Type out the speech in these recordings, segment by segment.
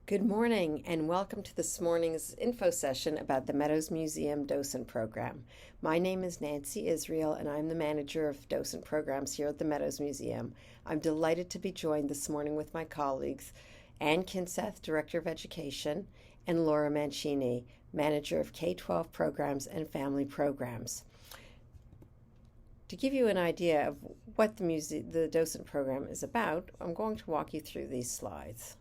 Good morning and welcome to this morning's info session about the Meadows Museum Docent Program. My name is Nancy Israel and I'm the manager of Docent Programs here at the Meadows Museum. I'm delighted to be joined this morning with my colleagues, Ann Kinseth, Director of Education, and Laura Mancini, Manager of K-12 Programs and Family Programs. To give you an idea of what the Docent Program is about, I'm going to walk you through these slides.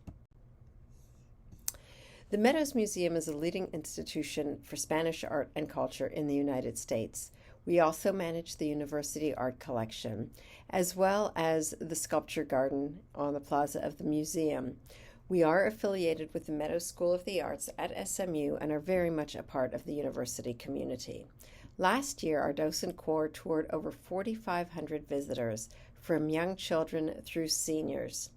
The Meadows Museum is a leading institution for Spanish art and culture in the United States. We also manage the University Art Collection, as well as the Sculpture Garden on the plaza of the museum. We are affiliated with the Meadows School of the Arts at SMU and are very much a part of the university community. Last year, our Docent Corps toured over 4,500 visitors, from young children through seniors.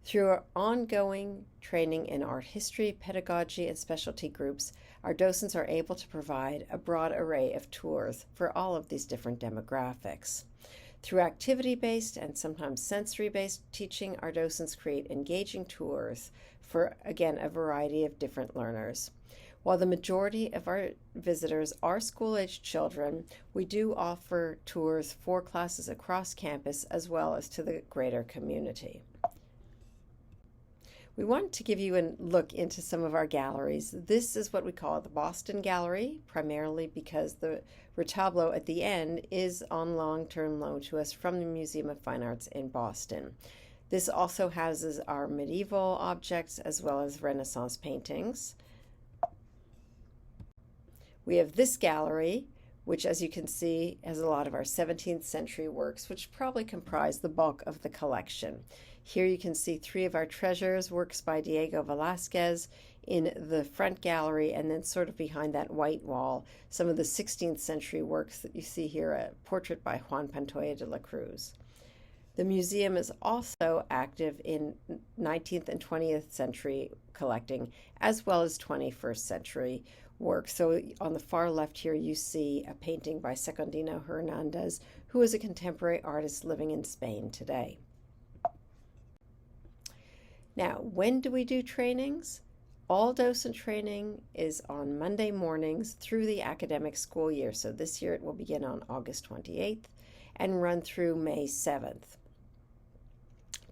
Through our ongoing training in art history, pedagogy, and specialty groups, our docents are able to provide a broad array of tours for all of these different demographics. Through activity-based and sometimes sensory-based teaching, our docents create engaging tours for, again, a variety of different learners. While the majority of our visitors are school-aged children, we do offer tours for classes across campus as well as to the greater community. We want to give you a look into some of our galleries. This is what we call the Boston Gallery, primarily because the retablo at the end is on long-term loan to us from the Museum of Fine Arts in Boston. This also houses our medieval objects as well as Renaissance paintings. We have this gallery, which, as you can see, has a lot of our 17th century works, which probably comprise the bulk of the collection. Here you can see three of our treasures, works by Diego Velázquez in the front gallery, and then sort of behind that white wall, some of the 16th century works that you see here, a portrait by Juan Pantoja de la Cruz. The museum is also active in 19th and 20th century collecting, as well as 21st century work. So on the far left here, you see a painting by Secundino Hernandez, who is a contemporary artist living in Spain today. Now, when do we do trainings? All docent training is on Monday mornings through the academic school year. So this year it will begin on August 28th and run through May 7th.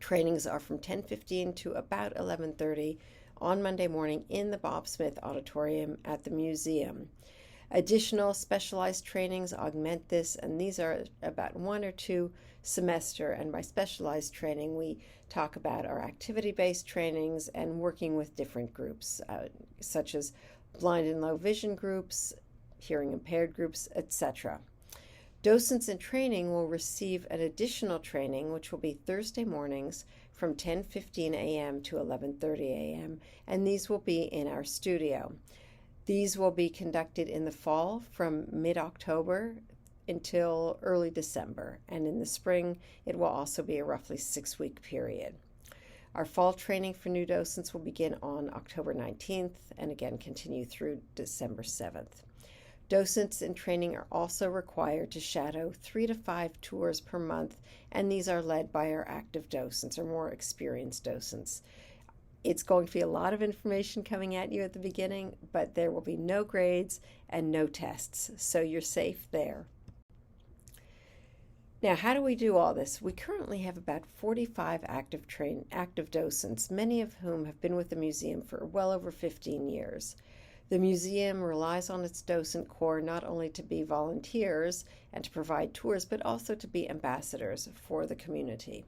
Trainings are from 10:15 to about 11:30 on Monday morning in the Bob Smith Auditorium at the museum. Additional specialized trainings augment this, and these are about 1 or 2 semester. And by specialized training, we talk about our activity-based trainings and working with different groups, such as blind and low vision groups, hearing impaired groups, etc. Docents in training will receive an additional training, which will be Thursday mornings from 10:15 a.m. to 11:30 a.m., and these will be in our studio. These will be conducted in the fall from mid-October until early December, and in the spring it will also be a roughly 6-week period. Our fall training for new docents will begin on October 19th and again continue through December 7th. Docents in training are also required to shadow 3 to 5 tours per month, and these are led by our active docents or more experienced docents. It's going to be a lot of information coming at you at the beginning, but there will be no grades and no tests, so you're safe there. Now, how do we do all this? We currently have about 45 active docents, many of whom have been with the museum for well over 15 years. The museum relies on its docent corps not only to be volunteers and to provide tours, but also to be ambassadors for the community.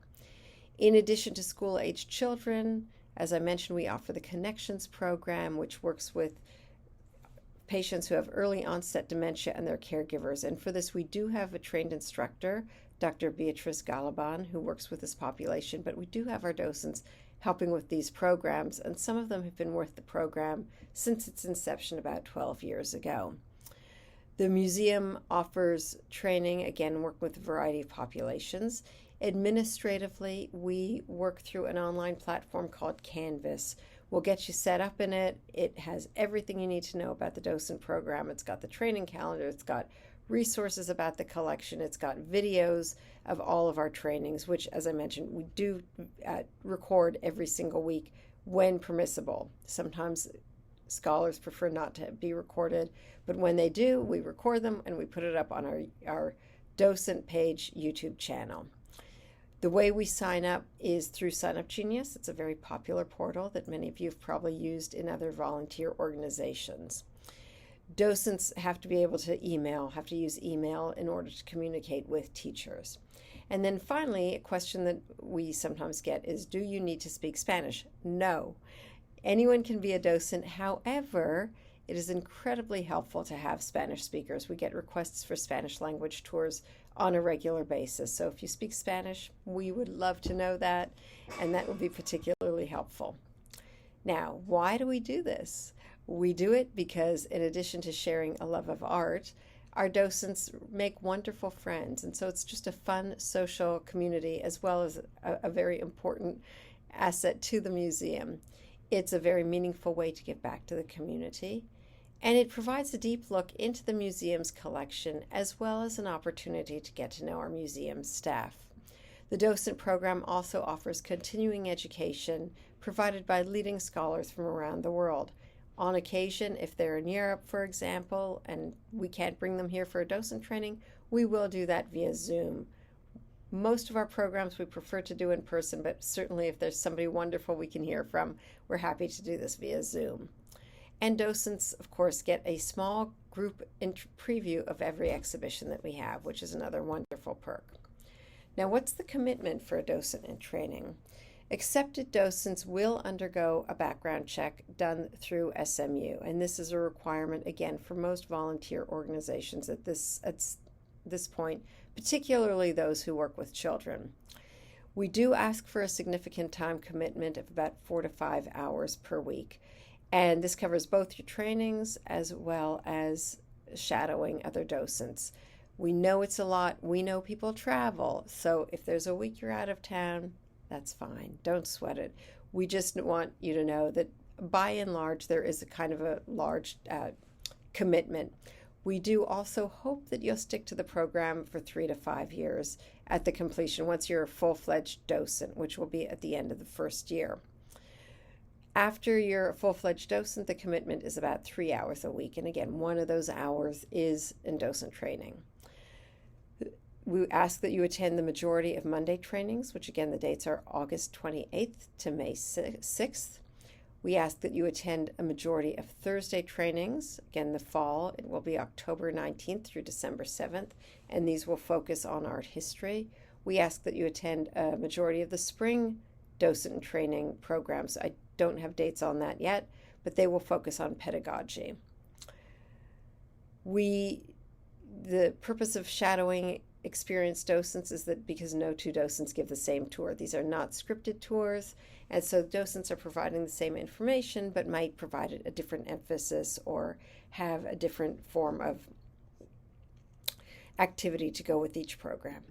In addition to school-aged children, as I mentioned, we offer the Connections program, which works with patients who have early onset dementia and their caregivers. And for this, we do have a trained instructor, Dr. Beatriz Galaban, who works with this population, but we do have our docents helping with these programs, and some of them have been with the program since its inception about 12 years ago. The museum offers training, again, work with a variety of populations. Administratively, we work through an online platform called Canvas. We'll get you set up in it. It has everything you need to know about the docent program. It's got the training calendar. It's got resources about the collection. It's got videos of all of our trainings, which, as I mentioned, we do record every single week when permissible. Sometimes scholars prefer not to be recorded, but when they do, we record them and we put it up on our Docent page YouTube channel. The way we sign up is through Sign Up Genius. It's a very popular portal that many of you have probably used in other volunteer organizations. Docents have to be able to use email in order to communicate with teachers. And then finally, a question that we sometimes get is, do you need to speak Spanish? No. Anyone can be a docent. However, it is incredibly helpful to have Spanish speakers. We get requests for Spanish language tours on a regular basis. So if you speak Spanish, we would love to know that, and that would be particularly helpful. Now, why do we do this? We do it because in addition to sharing a love of art, our docents make wonderful friends. And so it's just a fun social community as well as a very important asset to the museum. It's a very meaningful way to give back to the community. And it provides a deep look into the museum's collection as well as an opportunity to get to know our museum staff. The Docent program also offers continuing education provided by leading scholars from around the world. On occasion, if they're in Europe, for example, and we can't bring them here for a docent training, we will do that via Zoom. Most of our programs we prefer to do in person, but certainly if there's somebody wonderful we can hear from, we're happy to do this via Zoom. And docents, of course, get a small group preview of every exhibition that we have, which is another wonderful perk. Now, what's the commitment for a docent in training? Accepted docents will undergo a background check done through SMU, and this is a requirement, again, for most volunteer organizations at this point, particularly those who work with children. We do ask for a significant time commitment of about 4 to 5 hours per week. And this covers both your trainings as well as shadowing other docents. We know it's a lot. We know people travel. So if there's a week you're out of town, that's fine. Don't sweat it. We just want you to know that by and large, there is a kind of a large commitment. We do also hope that you'll stick to the program for 3 to 5 years at the completion once you're a full-fledged docent, which will be at the end of the first year. After you're a full-fledged docent, the commitment is about 3 hours a week. And again, one of those hours is in docent training. We ask that you attend the majority of Monday trainings, which again, the dates are August 28th to May 6th. We ask that you attend a majority of Thursday trainings. Again, the fall, it will be October 19th through December 7th, and these will focus on art history. We ask that you attend a majority of the spring docent training programs. I don't have dates on that yet, but they will focus on pedagogy. The purpose of shadowing experienced docents is that because no two docents give the same tour. These are not scripted tours, and so docents are providing the same information but might provide a different emphasis or have a different form of activity to go with each program.